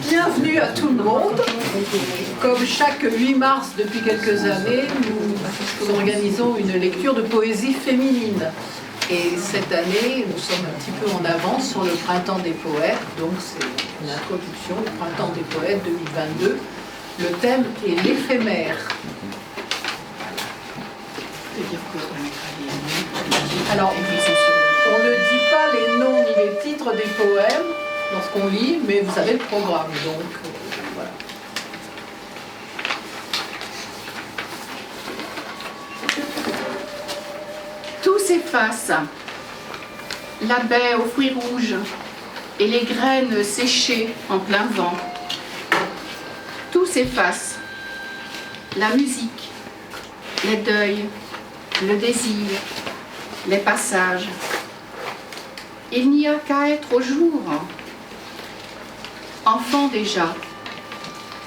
Bienvenue à tout le monde. Comme chaque 8 mars depuis quelques années, nous organisons une lecture de poésie féminine. Et cette année, nous sommes un petit peu en avance sur le Printemps des poètes, donc c'est une introduction, le Printemps des poètes 2022. Le thème est l'éphémère. Alors, on ne dit pas les noms ni les titres des poèmes lorsqu'on lit, mais vous avez le programme, donc voilà. Tout s'efface, la baie aux fruits rouges et les graines séchées en plein vent. Tout s'efface, la musique, les deuils, le désir, les passages. Il n'y a qu'à être au jour. Enfant déjà,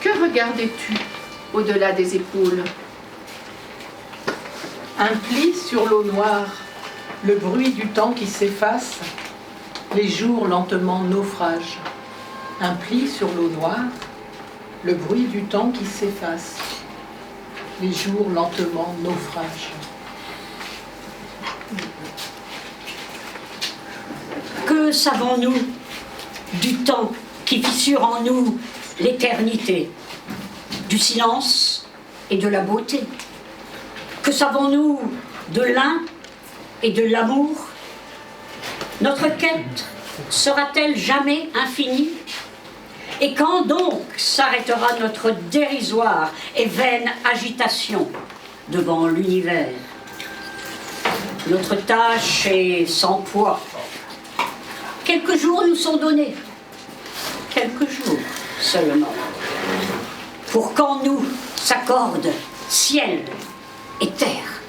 que regardais-tu au-delà des épaules? Un pli sur l'eau noire, le bruit du temps qui s'efface, les jours lentement naufragent. Un pli sur l'eau noire, le bruit du temps qui s'efface, les jours lentement naufragent. Que savons-nous du temps qui fissure en nous l'éternité, du silence et de la beauté? Que savons-nous de l'un et de l'amour? Notre quête sera-t-elle jamais infinie? Et quand donc s'arrêtera notre dérisoire et vaine agitation devant l'univers? Notre tâche est sans poids. Quelques jours nous sont donnés, quelques jours seulement, pour qu'en nous s'accordent ciel et terre.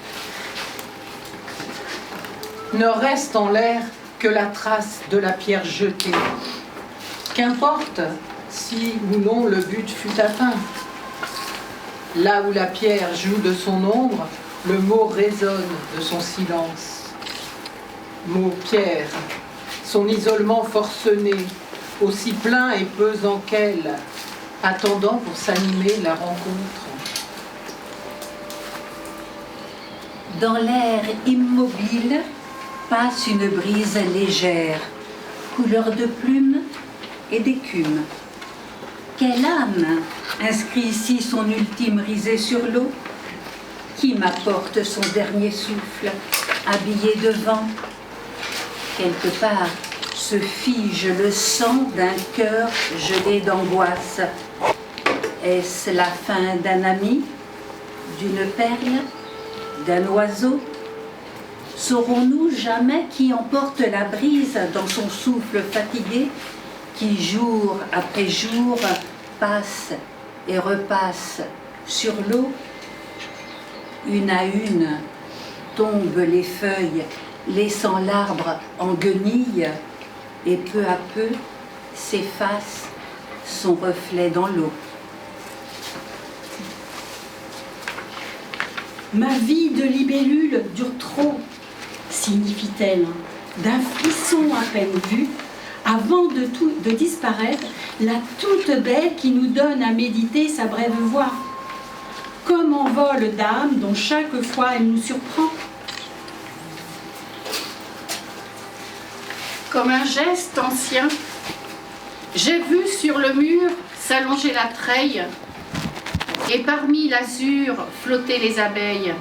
Ne reste en l'air que la trace de la pierre jetée. Qu'importe si ou non le but fut atteint. Là où la pierre joue de son ombre, le mot résonne de son silence. Mot pierre, son isolement forcené, aussi plein et pesant qu'elle, attendant pour s'animer la rencontre. Dans l'air immobile passe une brise légère, couleur de plume et d'écume. Quelle âme inscrit ici son ultime risée sur l'eau? Qui m'apporte son dernier souffle, habillé de vent? Quelque part se fige le sang d'un cœur gelé d'angoisse. Est-ce la fin d'un ami, d'une perle, d'un oiseau? Saurons-nous jamais qui emporte la brise dans son souffle fatigué, qui jour après jour passe et repasse sur l'eau? Une à une tombent les feuilles, laissant l'arbre en guenille, et peu à peu s'efface son reflet dans l'eau. Ma vie de libellule dure trop, signifie-t-elle, d'un frisson à peine vu, avant de disparaître, la toute belle qui nous donne à méditer sa brève voix. Comme en vol d'âme dont chaque fois elle nous surprend. Comme un geste ancien, j'ai vu sur le mur s'allonger la treille et parmi l'azur flotter les abeilles.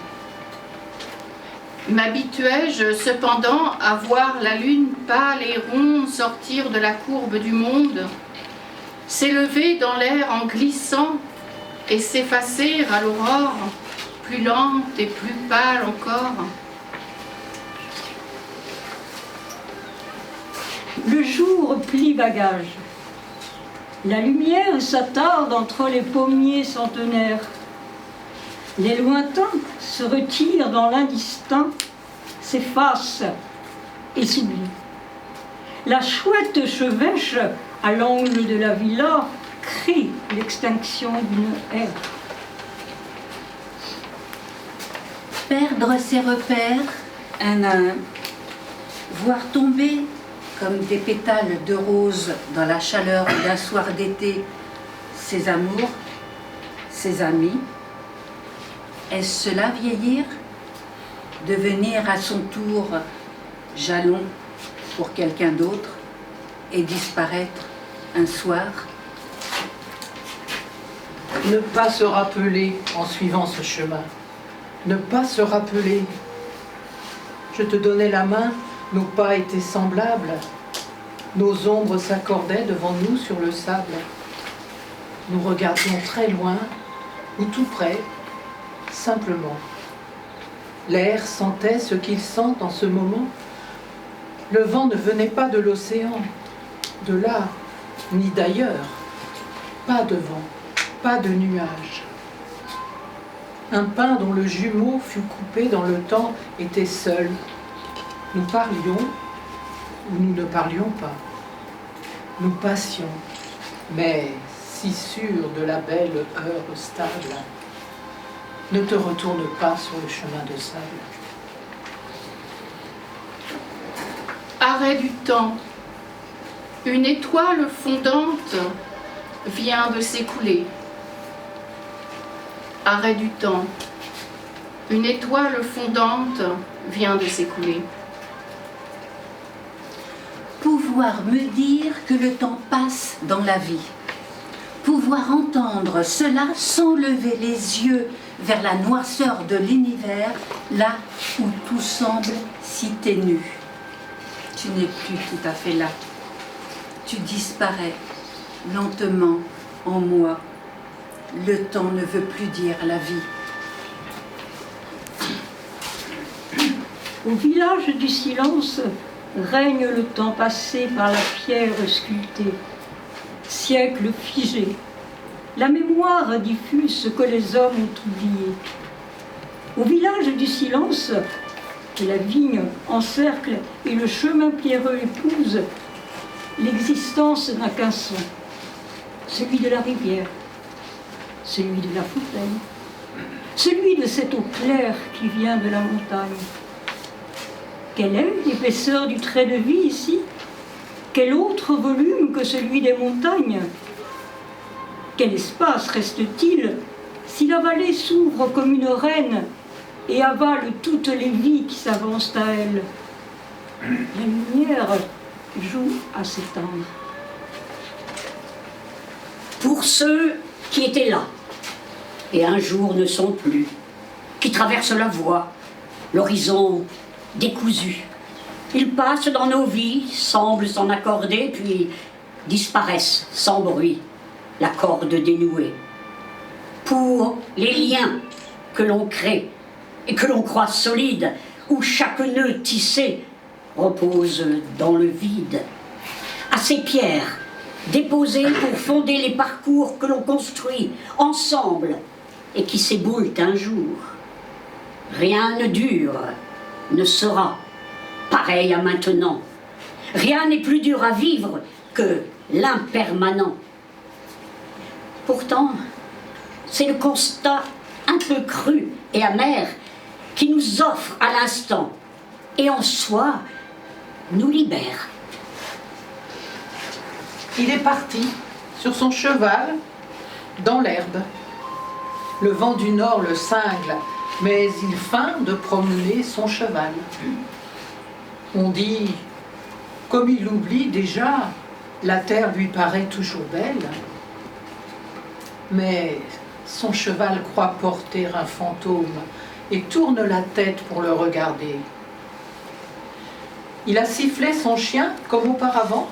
M'habituais-je cependant à voir la lune pâle et ronde sortir de la courbe du monde, s'élever dans l'air en glissant et s'effacer à l'aurore, plus lente et plus pâle encore. Le jour plie bagage. La lumière s'attarde entre les pommiers centenaires. Les lointains se retirent dans l'indistinct, s'effacent et s'oublient. La chouette chevêche à l'angle de la villa crie l'extinction d'une ère. Perdre ses repères, un à un, voir tomber comme des pétales de rose dans la chaleur d'un soir d'été, ses amours, ses amis. Est-ce cela vieillir? Devenir à son tour jalon pour quelqu'un d'autre et disparaître un soir? Ne pas se rappeler en suivant ce chemin. Ne pas se rappeler. Je te donnais la main, nos pas étaient semblables. Nos ombres s'accordaient devant nous sur le sable. Nous regardions très loin ou tout près, simplement. L'air sentait ce qu'il sent en ce moment. Le vent ne venait pas de l'océan, de là, ni d'ailleurs. Pas de vent, pas de nuages. Un pin dont le jumeau fut coupé dans le temps était seul. Nous parlions ou nous ne parlions pas. Nous passions, mais si sûrs de la belle heure stable. Ne te retourne pas sur le chemin de sable. Arrêt du temps. Une étoile fondante vient de s'écouler. Arrêt du temps. Une étoile fondante vient de s'écouler. Pouvoir me dire que le temps passe dans la vie. Pouvoir entendre cela sans lever les yeux vers la noirceur de l'univers, là où tout semble si ténu. Tu n'es plus tout à fait là. Tu disparais lentement en moi. Le temps ne veut plus dire la vie. Au village du silence règne le temps passé par la pierre sculptée. Siècle figé, la mémoire diffuse ce que les hommes ont oublié. Au village du silence, que la vigne encercle et le chemin pierreux épouse, l'existence n'a qu'un son, celui de la rivière, celui de la fontaine, celui de cette eau claire qui vient de la montagne. Quelle est l'épaisseur du trait de vie ici? Quel autre volume que celui des montagnes? Quel espace reste-t-il si la vallée s'ouvre comme une reine et avale toutes les vies qui s'avancent à elle? La lumière joue à s'éteindre. Pour ceux qui étaient là, et un jour ne sont plus, qui traversent la voie, l'horizon décousu, ils passent dans nos vies, semblent s'en accorder, puis disparaissent sans bruit, la corde dénouée. Pour les liens que l'on crée et que l'on croit solides, où chaque nœud tissé repose dans le vide. À ces pierres déposées pour fonder les parcours que l'on construit ensemble et qui s'éboulent un jour. Rien ne dure, ne sera pareil à maintenant. Rien n'est plus dur à vivre que l'impermanent. Pourtant, c'est le constat un peu cru et amer qui nous offre à l'instant et en soi nous libère. Il est parti sur son cheval dans l'herbe. Le vent du nord le cingle, mais il feint de promener son cheval. On dit, comme il oublie déjà, la terre lui paraît toujours belle. Mais son cheval croit porter un fantôme et tourne la tête pour le regarder. Il a sifflé son chien comme auparavant.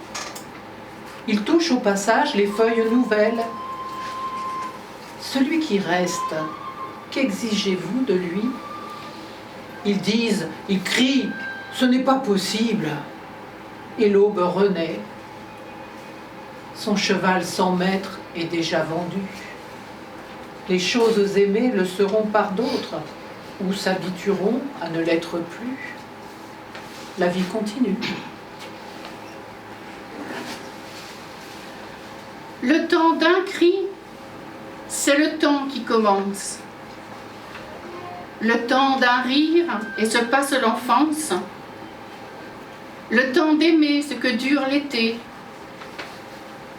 Il touche au passage les feuilles nouvelles. Celui qui reste, qu'exigez-vous de lui? Ils disent, ils crient, ce n'est pas possible. Et l'aube renaît. Son cheval sans maître est déjà vendu. Les choses aimées le seront par d'autres, ou s'habitueront à ne l'être plus. La vie continue. Le temps d'un cri, c'est le temps qui commence. Le temps d'un rire, et se passe l'enfance. le temps d'aimer ce que dure l'été,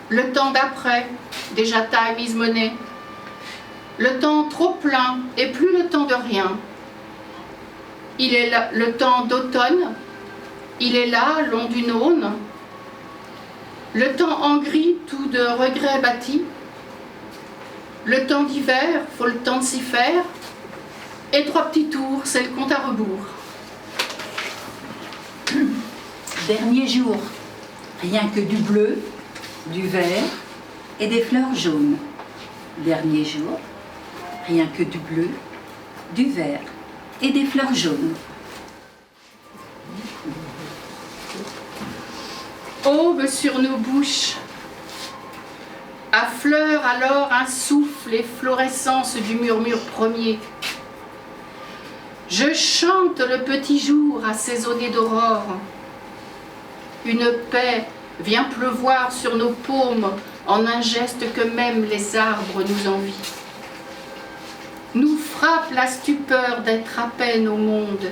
le temps d'après, déjà time is money, le temps trop plein et plus le temps de rien. Il est là, le temps d'automne, il est là, long d'une aune, le temps en gris, tout de regrets bâtis, le temps d'hiver, faut le temps de s'y faire, et 3 petits tours, c'est le compte à rebours. Dernier jour, rien que du bleu, du vert et des fleurs jaunes. Dernier jour, rien que du bleu, du vert et des fleurs jaunes. Aube sur nos bouches, affleure alors un souffle efflorescence du murmure premier. Je chante le petit jour assaisonné d'aurore. Une paix vient pleuvoir sur nos paumes en un geste que même les arbres nous envient. Nous frappe la stupeur d'être à peine au monde,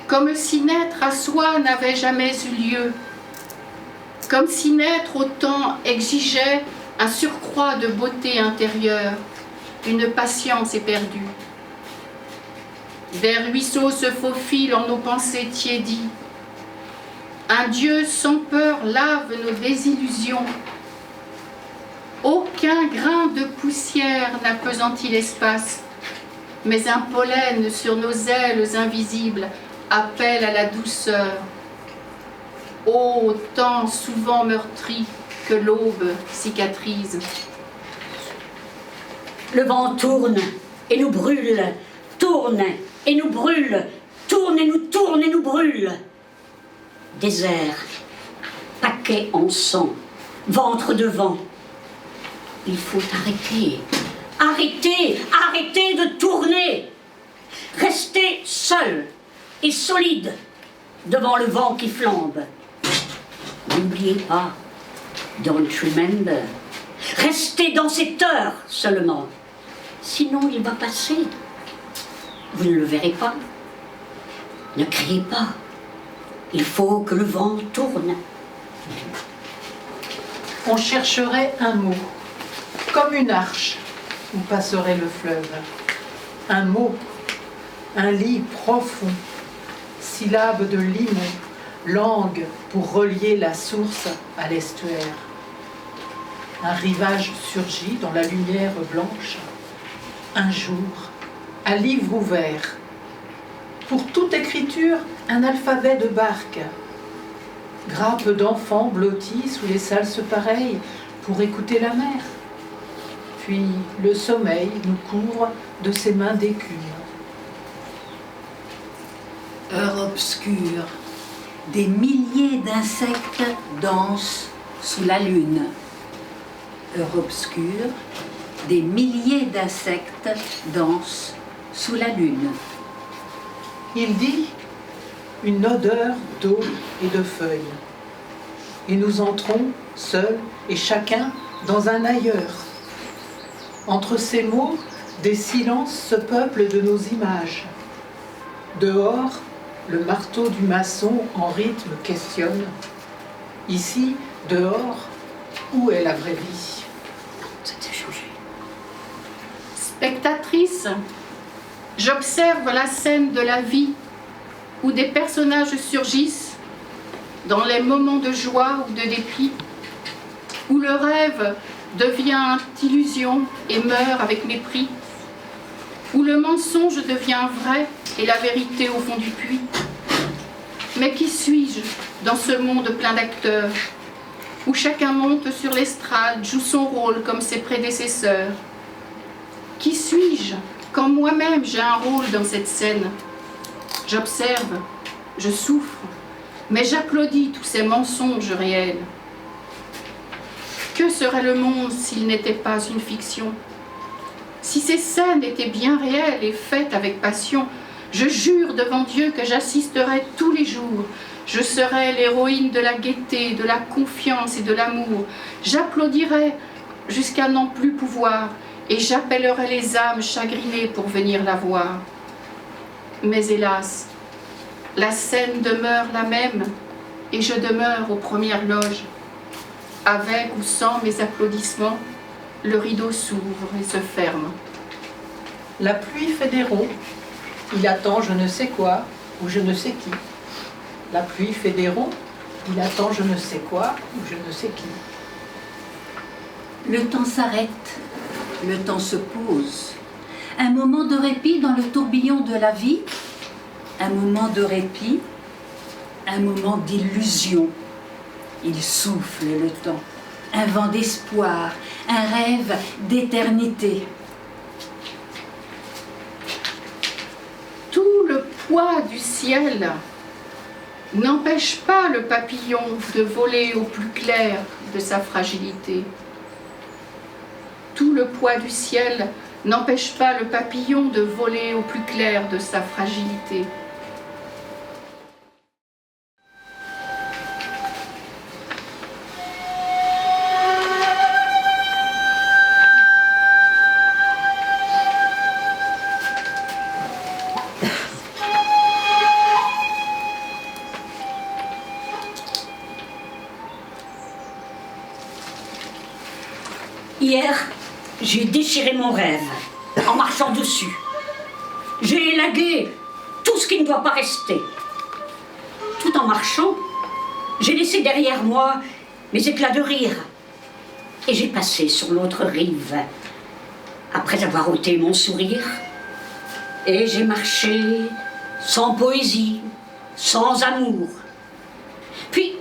comme si naître à soi n'avait jamais eu lieu, comme si naître autant exigeait un surcroît de beauté intérieure, une patience éperdue. Des ruisseaux se faufilent en nos pensées tiédies. Un Dieu sans peur lave nos désillusions. Aucun grain de poussière n'appesantit l'espace, mais un pollen sur nos ailes invisibles appelle à la douceur. Ô temps souvent meurtri que l'aube cicatrise. Le vent tourne et nous brûle, tourne et nous brûle, tourne et nous brûle. Désert, paquet en sang, ventre de vent. Il faut arrêter, arrêter de tourner. Rester seul et solide devant le vent qui flambe. N'oubliez pas, don't remember. Restez dans cette heure seulement, sinon il va passer. Vous ne le verrez pas. Ne criez pas. Il faut que le vent tourne. On chercherait un mot, comme une arche où passerait le fleuve. Un mot, un lit profond, syllabes de limon, langue pour relier la source à l'estuaire. Un rivage surgit dans la lumière blanche. Un jour, à livre ouvert. Pour toute écriture, un alphabet de barque. Grappe d'enfants blottis sous les salses pareilles pour écouter la mer. Puis le sommeil nous couvre de ses mains d'écume. Heure obscure, des milliers d'insectes dansent sous la lune. Heure obscure, des milliers d'insectes dansent sous la lune. Il dit une odeur d'eau et de feuilles. Et nous entrons, seuls et chacun, dans un ailleurs. Entre ces mots, des silences se peuplent de nos images. Dehors, le marteau du maçon en rythme questionne. Ici, dehors, où est la vraie vie? C'était changé. Spectatrice, j'observe la scène de la vie où des personnages surgissent dans les moments de joie ou de dépit, où le rêve devient illusion et meurt avec mépris, où le mensonge devient vrai et la vérité au fond du puits. Mais qui suis-je dans ce monde plein d'acteurs, où chacun monte sur l'estrade, joue son rôle comme ses prédécesseurs? Qui suis-je quand moi-même j'ai un rôle dans cette scène? J'observe, je souffre, mais j'applaudis tous ces mensonges réels. Que serait le monde s'il n'était pas une fiction? Si ces scènes étaient bien réelles et faites avec passion, je jure devant Dieu que j'assisterais tous les jours. Je serais l'héroïne de la gaieté, de la confiance et de l'amour. J'applaudirais jusqu'à n'en plus pouvoir et j'appellerais les âmes chagrinées pour venir la voir. Mais hélas, La scène demeure la même et je demeure aux premières loges. Avec ou sans mes applaudissements, le rideau s'ouvre et se ferme. La pluie fait des ronds. Il attend je ne sais quoi ou je ne sais qui. La pluie fait des ronds. Il attend je ne sais quoi ou je ne sais qui. Le temps s'arrête, le temps se pose. Un moment de répit dans le tourbillon de la vie, un moment de répit, un moment d'illusion. Il souffle le temps, un vent d'espoir, un rêve d'éternité. Tout le poids du ciel n'empêche pas le papillon de voler au plus clair de sa fragilité. Tout le poids du ciel n'empêche pas le papillon de voler au plus clair de sa fragilité. Hier, j'ai déchiré mon rêve en marchant dessus. J'ai élagué tout ce qui ne doit pas rester. Tout en marchant, j'ai laissé derrière moi mes éclats de rire. Et j'ai passé sur l'autre rive, après avoir ôté mon sourire. Et j'ai marché sans poésie, sans amour. Puis,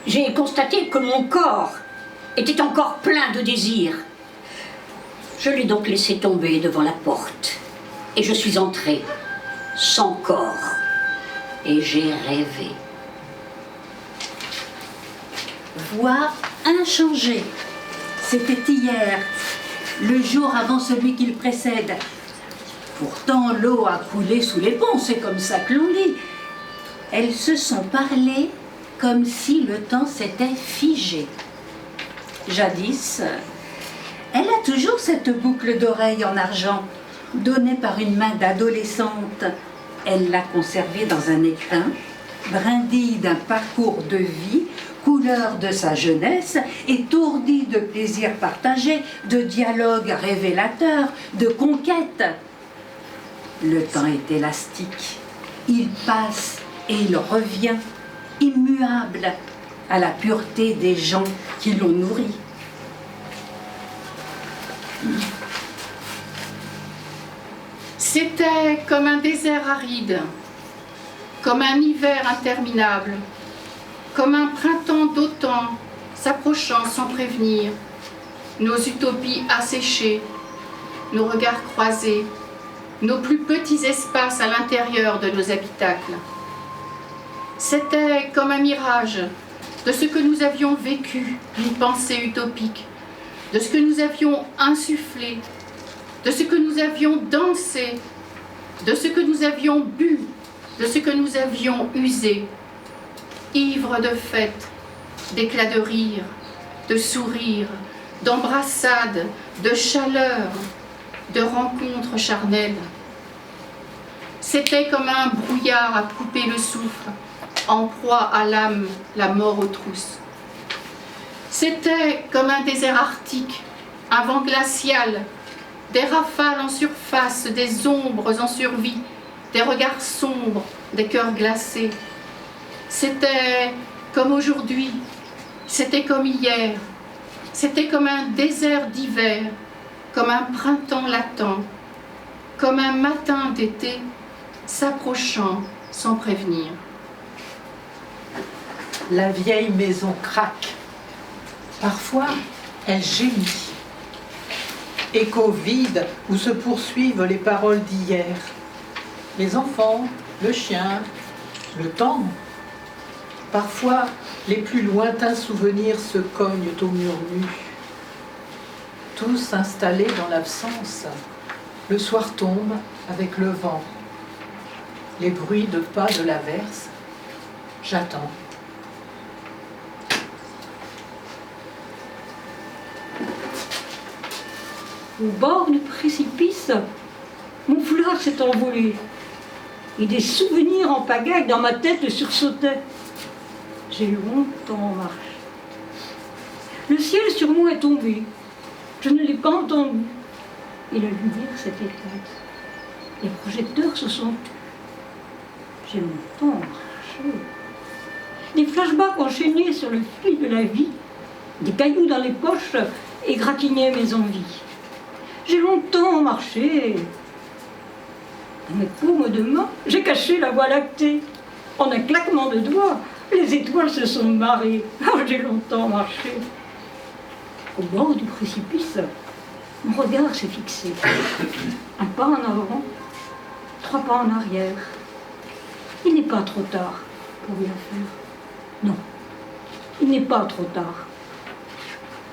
j'ai constaté que mon corps était encore plein de désirs. Je l'ai donc laissé tomber devant la porte. Et je suis entrée, sans corps. Et j'ai rêvé. Voir inchangé. C'était hier, le jour avant celui qui le précède. Pourtant, l'eau a coulé sous les ponts, c'est comme ça que l'on dit. Elles se sont parlé comme si le temps s'était figé. Jadis, elle a toujours cette boucle d'oreille en argent, donnée par une main d'adolescente. Elle l'a conservée dans un écrin, brindille d'un parcours de vie, couleur de sa jeunesse, étourdie de plaisirs partagés, de dialogues révélateurs, de conquêtes. Le temps est élastique. Il passe et il revient, immuable, à la pureté des gens qui l'ont nourri. C'était comme un désert aride, comme un hiver interminable, comme un printemps d'autant s'approchant sans prévenir, nos utopies asséchées, nos regards croisés, nos plus petits espaces à l'intérieur de nos habitacles. C'était comme un mirage de ce que nous avions vécu, une pensée utopique, de ce que nous avions insufflé, de ce que nous avions dansé, de ce que nous avions bu, de ce que nous avions usé, ivres de fêtes, d'éclats de rire, de sourires, d'embrassades, de chaleur, de rencontres charnelles. C'était comme un brouillard à couper le souffle, en proie à l'âme, la mort aux trousses. C'était comme un désert arctique, un vent glacial, des rafales en surface, des ombres en survie, des regards sombres, des cœurs glacés. C'était comme aujourd'hui, c'était comme hier, c'était comme un désert d'hiver, comme un printemps latent, comme un matin d'été s'approchant sans prévenir. La vieille maison craque. Parfois, elle gémit. Écho vide où se poursuivent les paroles d'hier. Les enfants, le chien, le temps. Parfois, les plus lointains souvenirs se cognent au mur nu. Tous installés dans l'absence. Le soir tombe avec le vent. Les bruits de pas de l'averse. J'attends. Au bord du précipice, mon foulard s'est envolé. et des souvenirs en pagaille dans ma tête sursautaient. J'ai longtemps marché. Le ciel sur moi est tombé. Je ne l'ai pas entendu. Et la lumière s'est éteinte. Les projecteurs se sont tus. J'ai longtemps marché. Des flashbacks enchaînés sur le fil de la vie, des cailloux dans les poches égratignaient mes envies. J'ai longtemps marché. Dans mes paumes de main, j'ai caché la voie lactée. En un claquement de doigts, les étoiles se sont marrées. Oh, j'ai longtemps marché. Au bord du précipice, mon regard s'est fixé. Un pas en avant, 3 pas en arrière. Il n'est pas trop tard pour bien faire. Non, il n'est pas trop tard.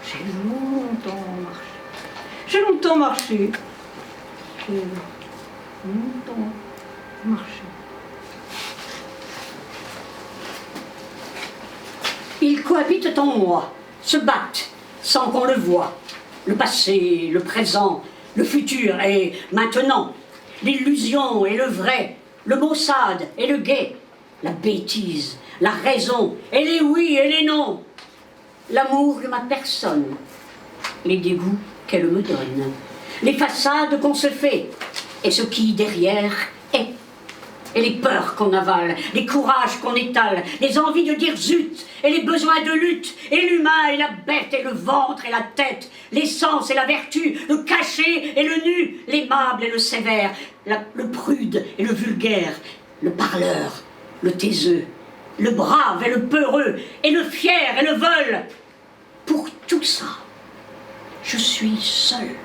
J'ai longtemps marché. J'ai longtemps marché. J'ai longtemps marché. Ils cohabitent en moi, se battent sans qu'on le voie. Le passé, le présent, le futur et maintenant. L'illusion et le vrai, le maussade et le gai, la bêtise, la raison et les oui et les non. L'amour de ma personne, les dégoûts qu'elle me donne, les façades qu'on se fait et ce qui derrière est. Et les peurs qu'on avale, les courages qu'on étale, les envies de dire zut, et les besoins de lutte, et l'humain et la bête, et le ventre et la tête, l'essence et la vertu, le caché et le nu, l'aimable et le sévère, le prude et le vulgaire, le parleur, le taiseux, le brave et le peureux, et le fier et le vol. Pour tout ça, je suis seule.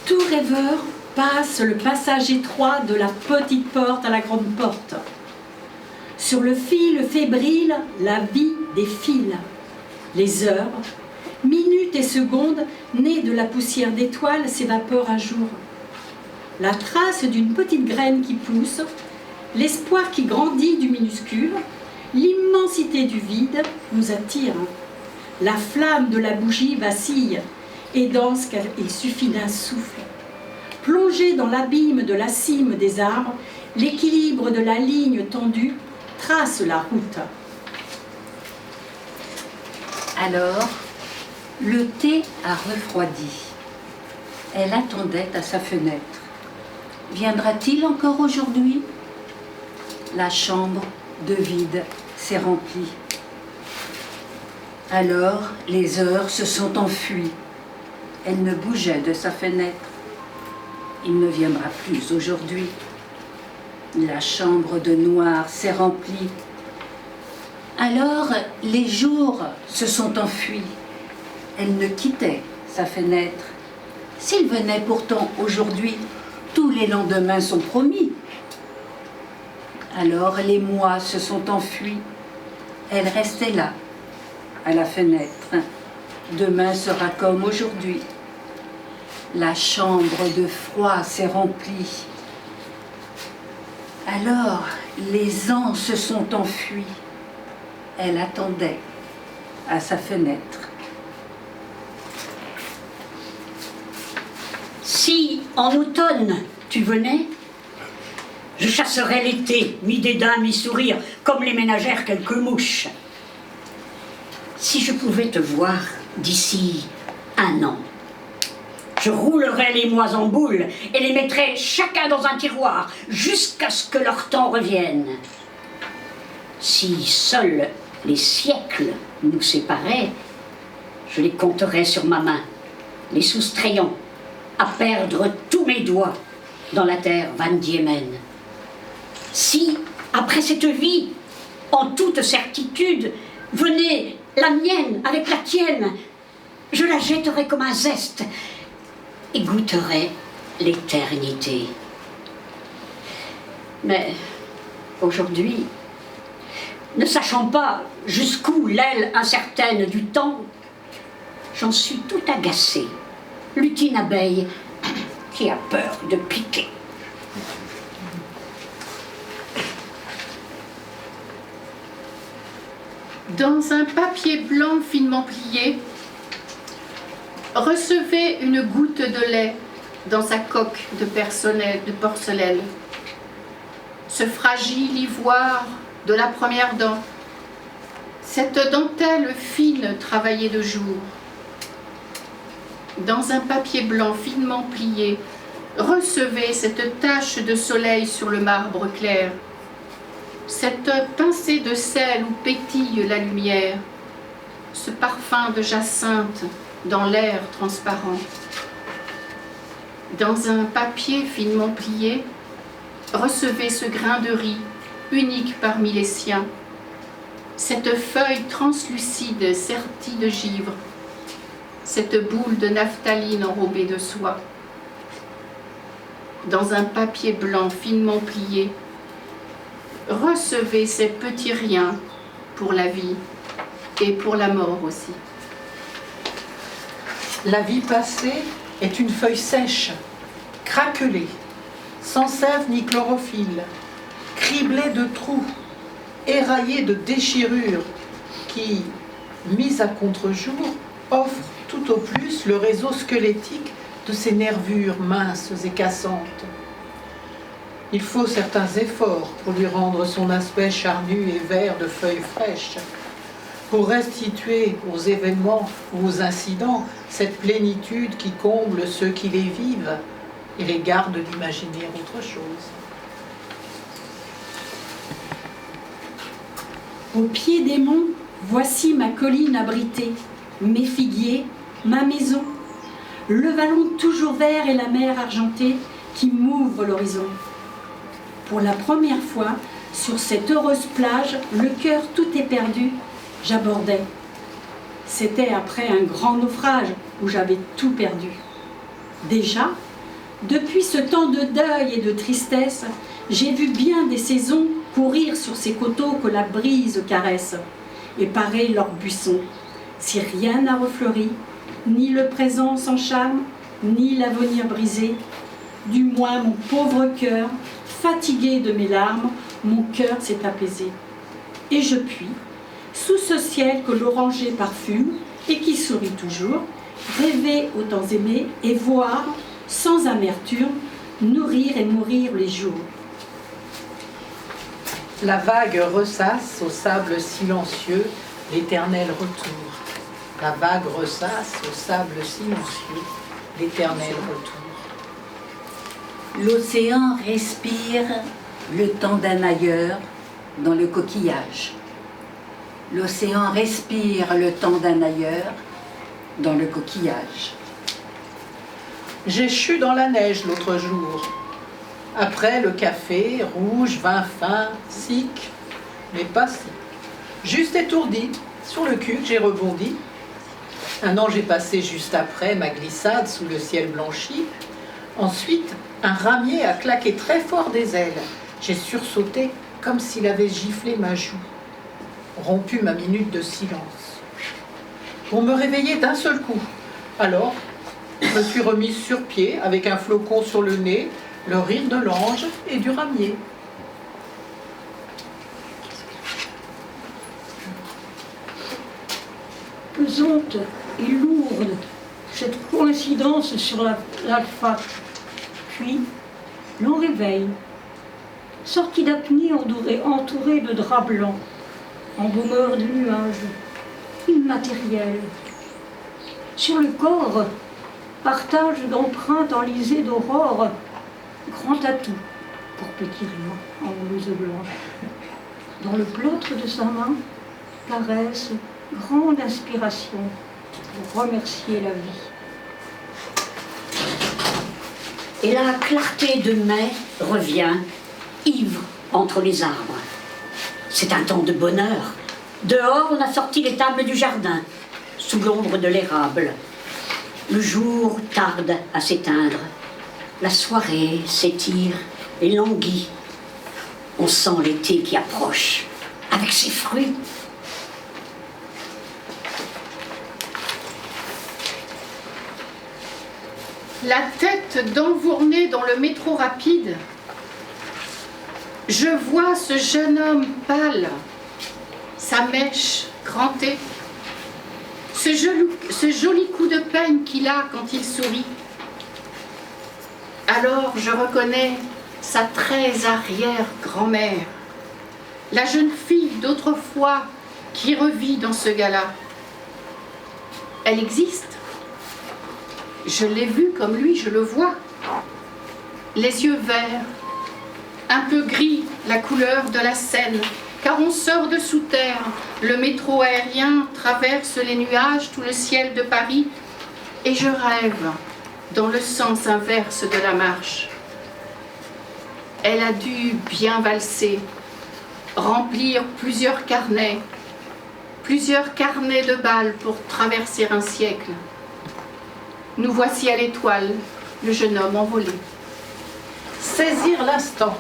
Tout rêveur passe le passage étroit de la petite porte à la grande porte. Sur le fil fébrile, la vie défile. Les heures, minutes et secondes, nées de la poussière d'étoiles, s'évaporent à jour. La trace d'une petite graine qui pousse, l'espoir qui grandit du minuscule, l'immensité du vide nous attire. La flamme de la bougie vacille, et dans ce qu'il suffit d'un souffle. Plongé dans l'abîme de la cime des arbres, l'équilibre de la ligne tendue trace la route. Alors, le thé a refroidi. Elle attendait à sa fenêtre. Viendra-t-il encore aujourd'hui? La chambre de vide s'est remplie. Alors, les heures se sont enfuies. Elle ne bougeait de sa fenêtre. Il ne viendra plus aujourd'hui. La chambre de noir s'est remplie. Alors, les jours se sont enfuis. Elle ne quittait sa fenêtre. S'il venait pourtant aujourd'hui, tous les lendemains sont promis. Alors, les mois se sont enfuis. Elle restait là, à la fenêtre. Demain sera comme aujourd'hui. La chambre de froid s'est remplie. Alors, les ans se sont enfuis. Elle attendait à sa fenêtre. Si, en automne, tu venais, je chasserais l'été, mi-dédain, mi-sourire, comme les ménagères quelques mouches. Si je pouvais te voir d'ici 1 an, je roulerais les mois en boule et les mettrais chacun dans un tiroir jusqu'à ce que leur temps revienne. Si seuls les siècles nous séparaient, je les compterais sur ma main, les soustrayant à perdre tous mes doigts dans la terre Van Diemen. Si, après cette vie, en toute certitude, venait la mienne avec la tienne, je la jetterais comme un zeste et goûterais l'éternité. Mais aujourd'hui, ne sachant pas jusqu'où l'aile incertaine du temps, j'en suis tout agacée, lutine abeille qui a peur de piquer. Dans un papier blanc finement plié, recevez une goutte de lait dans sa coque de porcelaine, ce fragile ivoire de la première dent, cette dentelle fine travaillée de jour. Dans un papier blanc finement plié, recevez cette tache de soleil sur le marbre clair, cette pincée de sel où pétille la lumière, ce parfum de jacinthe dans l'air transparent. Dans un papier finement plié, recevez ce grain de riz, unique parmi les siens, cette feuille translucide sertie de givre, cette boule de naphtaline enrobée de soie. Dans un papier blanc finement plié, recevez ces petits riens pour la vie et pour la mort aussi. La vie passée est une feuille sèche, craquelée, sans sève ni chlorophylle, criblée de trous, éraillée de déchirures qui, mise à contre-jour, offre tout au plus le réseau squelettique de ces nervures minces et cassantes. Il faut certains efforts pour lui rendre son aspect charnu et vert de feuilles fraîches, pour restituer aux événements ou aux incidents cette plénitude qui comble ceux qui les vivent et les garde d'imaginer autre chose. Au pied des monts, voici ma colline abritée, mes figuiers, ma maison, le vallon toujours vert et la mer argentée qui m'ouvre l'horizon. Pour la première fois, sur cette heureuse plage, le cœur tout éperdu, j'abordais. C'était après un grand naufrage où j'avais tout perdu. Déjà, depuis ce temps de deuil et de tristesse, j'ai vu bien des saisons courir sur ces coteaux que la brise caresse et parer leurs buissons. Si rien n'a refleuri, ni le présent sans charme, ni l'avenir brisé, du moins mon pauvre cœur, fatigué de mes larmes, mon cœur s'est apaisé. Et je puis, sous ce ciel que l'oranger parfume et qui sourit toujours, rêver aux temps aimés et voir, sans amertume, nourrir et mourir les jours. La vague ressasse au sable silencieux l'éternel retour. La vague ressasse au sable silencieux l'éternel retour. L'océan respire le temps d'un ailleurs dans le coquillage. L'océan respire le temps d'un ailleurs dans le coquillage. J'échus dans la neige l'autre jour. Après le café, rouge, vin fin, sic, mais pas si. Juste étourdi, sur le cul j'ai rebondi. Un an j'ai passé juste après ma glissade sous le ciel blanchi. Ensuite, un ramier a claqué très fort des ailes. J'ai sursauté comme s'il avait giflé ma joue. Rompu ma minute de silence. Pour me réveiller d'un seul coup. Alors, je me suis remise sur pied avec un flocon sur le nez, le rire de l'ange et du ramier. Pesante et lourde, cette coïncidence sur l'alpha. Puis, l'on réveille, sorti d'apnée entouré de draps blancs, embaumeur de nuages, immatériel. Sur le corps, partage d'empreintes enlisées d'aurore, grand atout pour petit rien en blouse blanche. Dans le plâtre de sa main, caresse, grande inspiration pour remercier la vie. Et la clarté de mai revient, ivre entre les arbres. C'est un temps de bonheur. Dehors, on a sorti les tables du jardin, sous l'ombre de l'érable. Le jour tarde à s'éteindre. La soirée s'étire et languit. On sent l'été qui approche, avec ses fruits. La tête d'envournée dans le métro rapide, je vois ce jeune homme pâle, sa mèche crantée, ce joli coup de peigne qu'il a quand il sourit. Alors je reconnais sa très arrière-grand-mère, la jeune fille d'autrefois qui revit dans ce gala. Elle existe. Je l'ai vue comme lui, je le vois. Les yeux verts, un peu gris, la couleur de la Seine, car on sort de sous terre. Le métro aérien traverse les nuages, tout le ciel de Paris, et je rêve dans le sens inverse de la marche. Elle a dû bien valser, remplir plusieurs carnets de balles pour traverser un siècle. Nous voici à l'étoile, le jeune homme envolé. Saisir l'instant,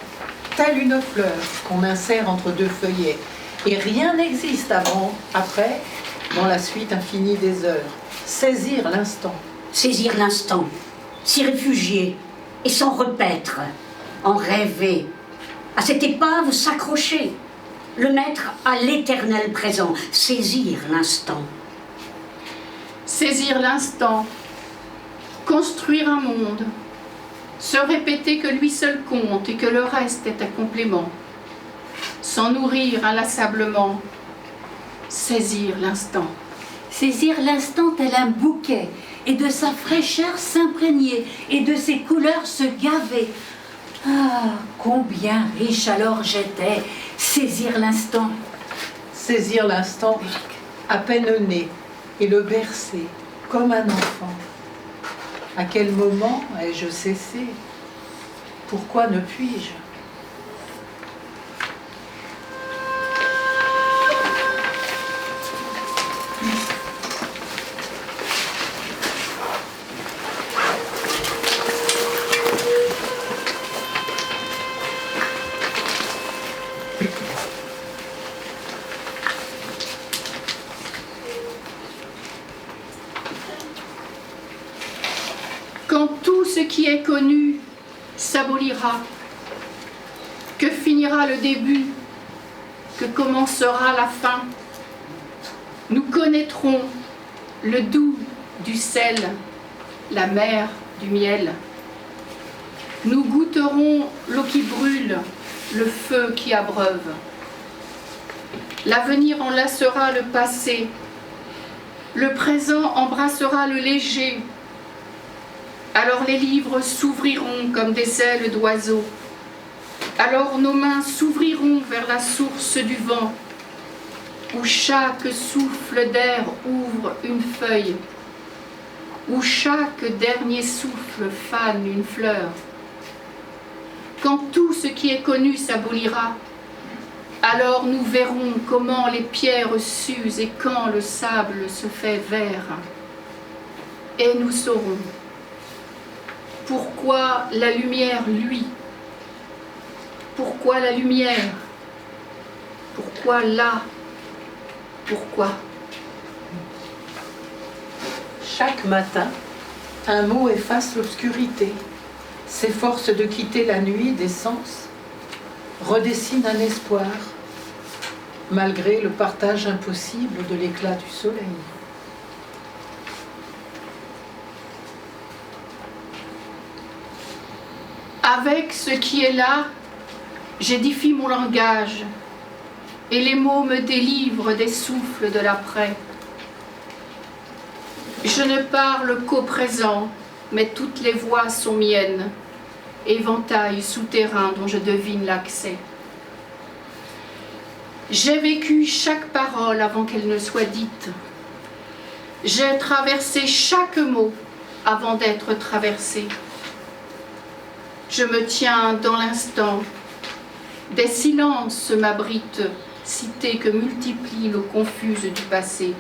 telle une fleur qu'on insère entre deux feuillets, et rien n'existe avant, après, dans la suite infinie des heures. Saisir l'instant. Saisir l'instant, s'y réfugier et s'en repaître, en rêver, à cette épave s'accrocher, le mettre à l'éternel présent, saisir l'instant. Saisir l'instant, construire un monde, se répéter que lui seul compte et que le reste est un complément, s'en nourrir inlassablement, saisir l'instant. Saisir l'instant tel un bouquet, et de sa fraîcheur s'imprégner, et de ses couleurs se gaver. Ah, combien riche alors j'étais, saisir l'instant. Saisir l'instant, à peine né, et le bercer, comme un enfant. À quel moment ai-je cessé? Pourquoi ne puis-je? Quand tout ce qui est connu s'abolira, que finira le début, que commencera la fin, nous connaîtrons le doux du sel, la mer du miel. Nous goûterons l'eau qui brûle, le feu qui abreuve. L'avenir enlacera le passé, le présent embrassera le léger. Alors les livres s'ouvriront comme des ailes d'oiseaux. Alors nos mains s'ouvriront vers la source du vent, où chaque souffle d'air ouvre une feuille, où chaque dernier souffle fane une fleur. Quand tout ce qui est connu s'abolira, alors nous verrons comment les pierres s'usent et quand le sable se fait vert. Et nous saurons pourquoi la lumière luit, pourquoi la lumière, pourquoi là, pourquoi. Chaque matin, un mot efface l'obscurité, s'efforce de quitter la nuit des sens, redessine un espoir, malgré le partage impossible de l'éclat du soleil. Avec ce qui est là, j'édifie mon langage, et les mots me délivrent des souffles de l'après. Je ne parle qu'au présent, mais toutes les voix sont miennes, éventail souterrain dont je devine l'accès. J'ai vécu chaque parole avant qu'elle ne soit dite. J'ai traversé chaque mot avant d'être traversé. Je me tiens dans l'instant. Des silences m'abritent, cités que multiplient l'eau confuse du passé.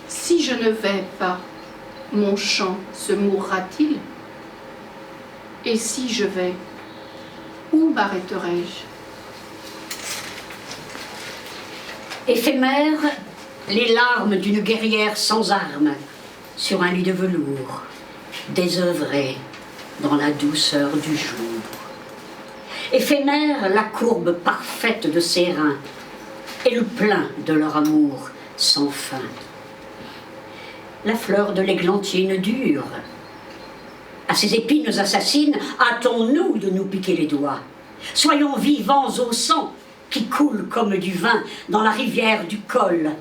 Si je ne vais pas, mon chant se mourra-t-il? Et si je vais, où m'arrêterai-je? Éphémères, les larmes d'une guerrière sans armes, sur un lit de velours, désœuvrée dans la douceur du jour. Éphémère, la courbe parfaite de ses reins, et le plein de leur amour sans fin. La fleur de l'églantine dure, à ces épines assassines, hâtons-nous de nous piquer les doigts. Soyons vivants au sang qui coule comme du vin dans la rivière du col,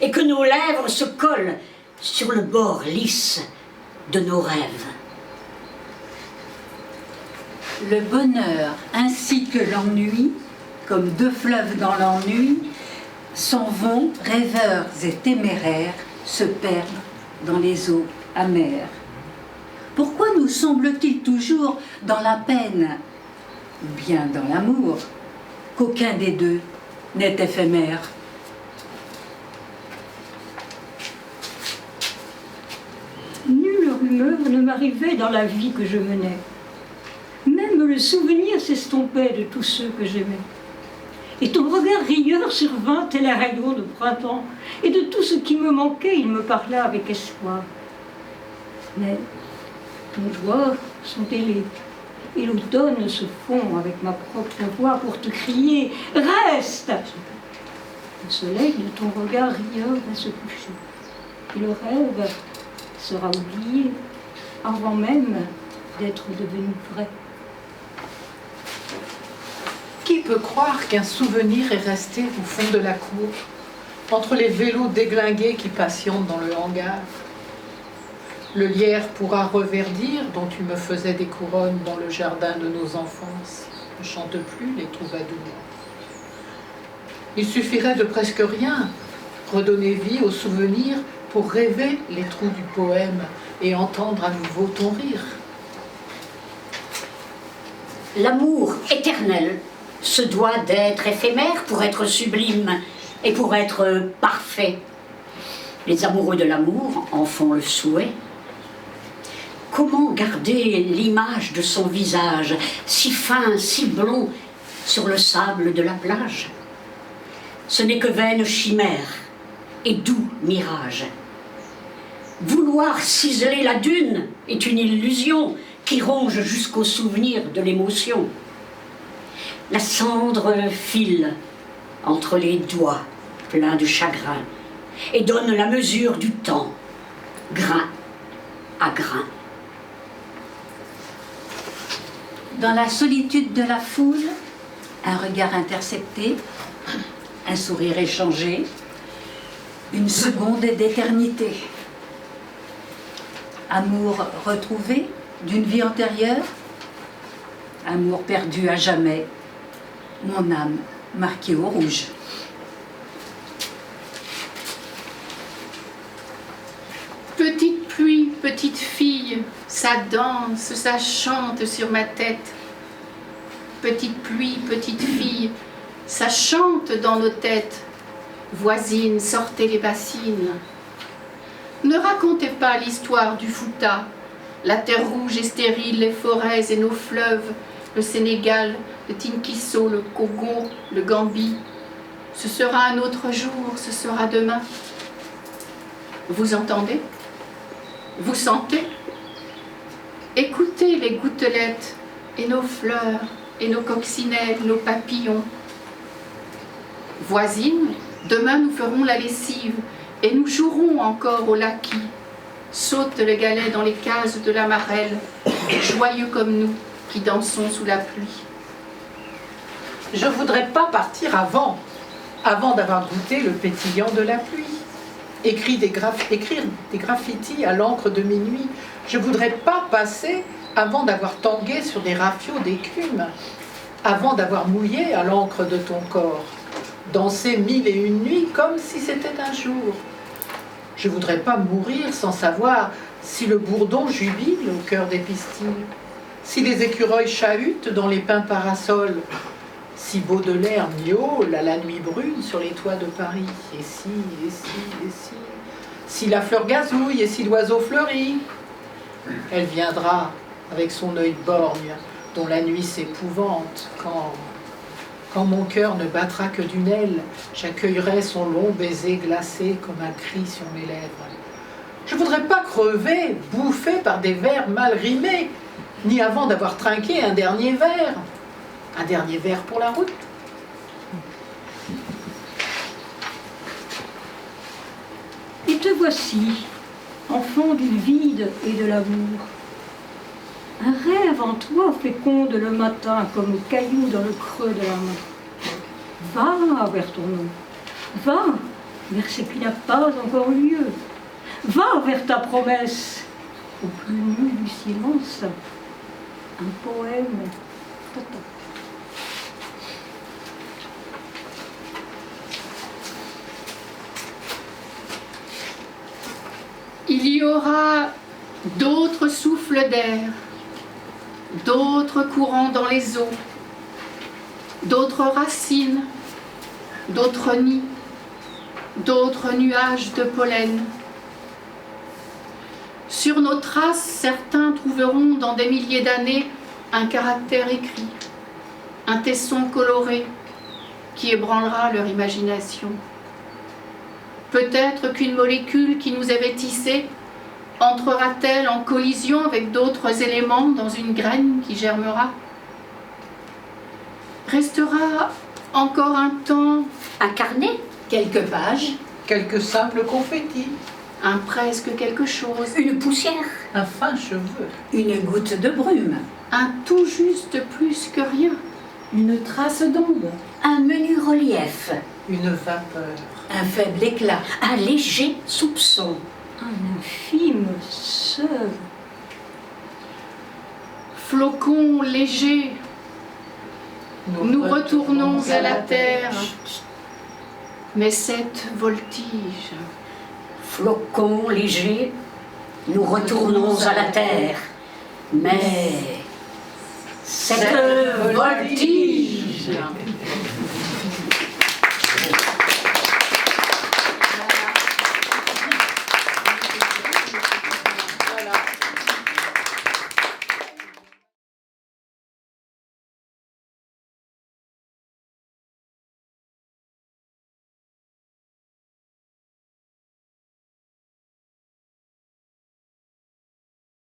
et que nos lèvres se collent sur le bord lisse de nos rêves. Le bonheur ainsi que l'ennui, comme deux fleuves dans l'ennui, s'en vont, rêveurs et téméraires, se perdre dans les eaux amères. Pourquoi nous semble-t-il toujours dans la peine, ou bien dans l'amour, qu'aucun des deux n'est éphémère? Nulle rumeur ne m'arrivait dans la vie que je menais. Même le souvenir s'estompait de tous ceux que j'aimais. Et ton regard rieur survint tel un rayon de printemps, et de tout ce qui me manquait, il me parla avec espoir. Mais tes doigts sont ailés, et l'automne se fond avec ma propre voix pour te crier « Reste !» Le soleil de ton regard rieur va se coucher, et le rêve sera oublié avant même d'être devenu vrai. Qui peut croire qu'un souvenir est resté au fond de la cour, entre les vélos déglingués qui patientent dans le hangar? Le lierre pourra reverdir, dont tu me faisais des couronnes dans le jardin de nos enfances, ne chante plus les troubadours. Il suffirait de presque rien, redonner vie aux souvenirs pour rêver les trous du poème et entendre à nouveau ton rire. L'amour éternel se doit d'être éphémère pour être sublime et pour être parfait. Les amoureux de l'amour en font le souhait. Comment garder l'image de son visage, si fin, si blond, sur le sable de la plage? Ce n'est que vaine chimère et doux mirage. Vouloir ciseler la dune est une illusion qui ronge jusqu'au souvenir de l'émotion. La cendre file entre les doigts pleins de chagrin et donne la mesure du temps, grain à grain. Dans la solitude de la foule, un regard intercepté, un sourire échangé, une seconde d'éternité. Amour retrouvé d'une vie antérieure, amour perdu à jamais, mon âme marquée au rouge. Petite pluie, petite fille, ça danse, ça chante sur ma tête. Petite pluie, petite fille, ça chante dans nos têtes. Voisines, sortez les bassines. Ne racontez pas l'histoire du Fouta, la terre rouge et stérile, les forêts et nos fleuves, le Sénégal, le Tinkisso, le Congo, le Gambie. Ce sera un autre jour, ce sera demain. Vous entendez? Vous sentez? Écoutez les gouttelettes et nos fleurs et nos coccinelles, nos papillons. Voisines, demain nous ferons la lessive et nous jouerons encore au laquis. Saute le galet dans les cases de la marelle, joyeux comme nous qui dansons sous la pluie. Je ne voudrais pas partir avant d'avoir goûté le pétillant de la pluie. Écrire des graffitis à l'encre de minuit. Je ne voudrais pas passer avant d'avoir tangué sur des rafiots d'écume, avant d'avoir mouillé à l'encre de ton corps, danser 1001 nuits comme si c'était un jour. Je ne voudrais pas mourir sans savoir si le bourdon jubile au cœur des pistils, si les écureuils chahutent dans les pins parasols, si Baudelaire miaule à la nuit brune sur les toits de Paris, et si la fleur gazouille et si l'oiseau fleurit. Elle viendra avec son œil borgne, dont la nuit s'épouvante, quand mon cœur ne battra que d'une aile, j'accueillerai son long baiser glacé comme un cri sur mes lèvres. Je ne voudrais pas crever, bouffé par des vers mal rimés, ni avant d'avoir trinqué un dernier verre. Un dernier verre pour la route. Et te voici, enfant du vide et de l'amour. Un rêve en toi féconde le matin comme caillou dans le creux de la main. Va vers ton nom, va vers ce qui n'a pas encore lieu, va vers ta promesse, au plus nu du silence, un poème. Il y aura d'autres souffles d'air, d'autres courants dans les eaux, d'autres racines, d'autres nids, d'autres nuages de pollen. Sur nos traces, certains trouveront dans des milliers d'années un caractère écrit, un tesson coloré qui ébranlera leur imagination. Peut-être qu'une molécule qui nous avait tissés entrera-t-elle en collision avec d'autres éléments dans une graine qui germera? Restera encore un temps, Un carnet, quelques pages, Quelques simples confettis, un presque quelque chose, une poussière, un fin cheveu, une goutte de brume, un tout juste plus que rien. Une trace d'ombre. un menu relief, une vapeur. Un faible éclat. un léger soupçon. Un infime seul. Flocons légers, nous retournons à la terre, mais cette voltige, Flocons légers, nous retournons à la terre. Mais cette voltige